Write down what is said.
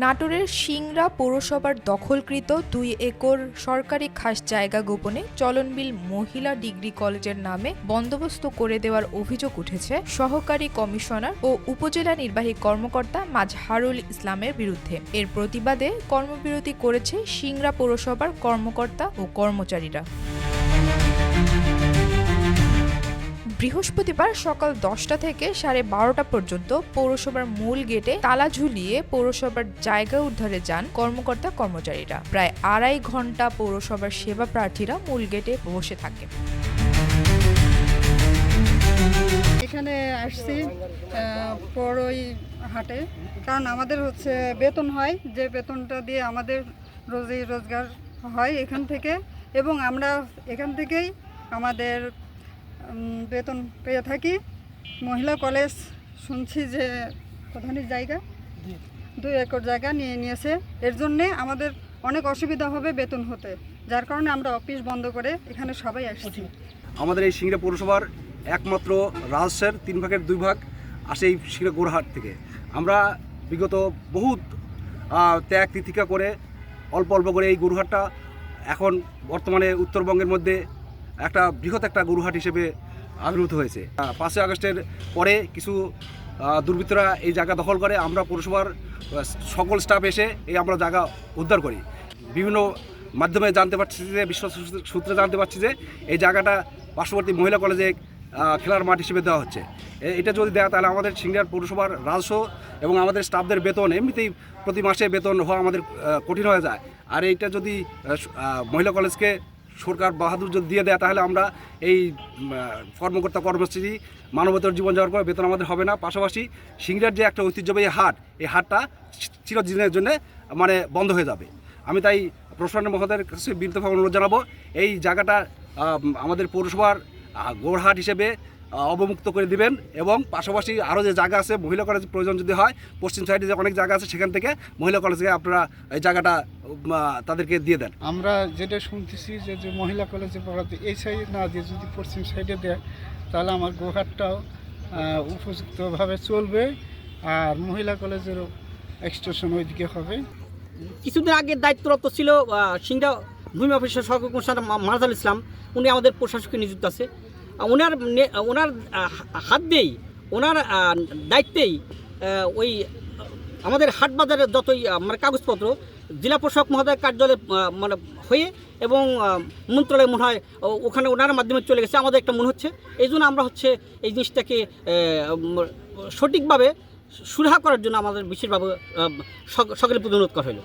নাটোরের সিংড়া পৌরসভার দখলকৃত ২ একর সরকারি খাস জায়গা গোপনে চলনবিল মহিলা ডিগ্রি কলেজের নামে বন্দোবস্ত করে দেওয়ার অভিযোগ উঠেছে সহকারী কমিশনার ও উপজেলা নির্বাহী কর্মকর্তা মাজহারুল ইসলামের বিরুদ্ধে। এর প্রতিবাদে কর্মবিরতি করেছে সিংড়া পৌরসভার কর্মকর্তা ও কর্মচারীরা। বৃহস্পতিবার সকাল 10টা থেকে 12:30 পর্যন্ত পৌরসভার মূল গেটে তালা ঝুলিয়ে পৌরসভার জায়গা উদ্ধারে যান কর্মকর্তা কর্মচারীরা। প্রায় 2.5 ঘন্টা পৌরসভার সেবা প্রার্থীরা মূল গেটে বসে থাকে। এখানে আসছি পরই হাটে, কারণ আমাদের বেতন হয়, যে বেতনটা দিয়ে আমাদের রোজি রোজগার হয় এখান থেকে, এবং আমরা এখান থেকেই আমাদের বেতন পেয়ে থাকি। মহিলা কলেজ শুনছি যে প্রধানের জায়গা 2 একর জায়গা নিয়েছে, এর জন্যে আমাদের অনেক অসুবিধা হবে বেতন হতে, যার কারণে আমরা অফিস বন্ধ করে এখানে সবাই আসছি। আমাদের এই সিংড়া পৌরসভার একমাত্র রাজস্বের 3 ভাগের 2 ভাগ আসে এই সিংড়া গোরহাট থেকে। আমরা বিগত বহুত ত্যাগ তিতিক্ষা করে অল্প অল্প করে এই গরুহাটটা এখন বর্তমানে উত্তরবঙ্গের মধ্যে একটা বৃহৎ একটা গরুহাট হিসেবে আবির্ভূত হয়েছে। 5ই আগস্টের পরে কিছু দুর্বৃত্তরা এই জায়গা দখল করে। আমরা পৌরসভার সকল স্টাফ এসে আমরা জায়গা উদ্ধার করি। বিভিন্ন মাধ্যমে জানতে পারছি যে, বিশ্বাস সূত্রে জানতে পারছি যে এই জায়গাটা পার্শ্ববর্তী মহিলা কলেজে খেলার মাঠ হিসেবে দেওয়া হচ্ছে। এটা যদি দেয় তাহলে আমাদের সিংড়ার পৌরসভার রাজস্ব এবং আমাদের স্টাফদের বেতন এমনিতেই প্রতি মাসে বেতন হওয়া আমাদের কঠিন হয়ে যায়। আর এইটা যদি মহিলা কলেজকে সরকার বাহাদুর যদি দিয়ে দেয় তাহলে আমরা এই কর্মকর্তা কর্মচারী মানবতার জীবনযাপন করে বেতন আমাদের হবে না। পাশাপাশি সিংড়ার যে একটা ঐতিহ্যবাহী হাট, এই হাটটা চিরদিনের জন্য বন্ধ হয়ে যাবে। আমি তাই প্রশাসন মহোদয়ের কাছে বিনীতভাবে অনুরোধ জানাবো, এই জায়গাটা আমাদের পৌরসভার গোরহাট হিসেবে অবমুক্ত করে দিবেন, এবং পাশাপাশি আরও যে জায়গা আছে মহিলা কলেজ প্রয়োজন যদি হয়, পশ্চিম সাইডে যে অনেক জায়গা আছে সেখান থেকে মহিলা কলেজে আপনারা এই জায়গাটা তাদেরকে দিয়ে দেন। আমরা যেটা শুনতেছি যে মহিলা কলেজে পড়াতে এই সাইডে না দিয়ে যদি পশ্চিম সাইডে দেয় তাহলে আমার গোরহাটটাও উপযুক্তভাবে চলবে, আর মহিলা কলেজেরও এক্সটেনশন ওইদিকে হবে। কিছুদিন আগে দায়িত্বরত ছিল সিংড়া ভূমি অফিসের সহকারী কমিশনার মাজহারুল ইসলাম, উনি আমাদের প্রশাসকে নিযুক্ত আছে। ওনার হাত দিয়েই, ওনার দায়িত্বেই ওই আমাদের হাট বাজারের যতই কাগজপত্র জেলা প্রশাসক মহোদয়ের কার্যালয়ে হয়ে এবং মন্ত্রণালয় মনে হয় ওখানে ওনার মাধ্যমে চলে গেছে আমাদের একটা মনে হচ্ছে। এই জন্য আমরা এই জিনিসটাকে সঠিকভাবে সুরাহা করার জন্য আমাদের বিশেষভাবে সকলের প্রতি অনুরোধ করা হলো।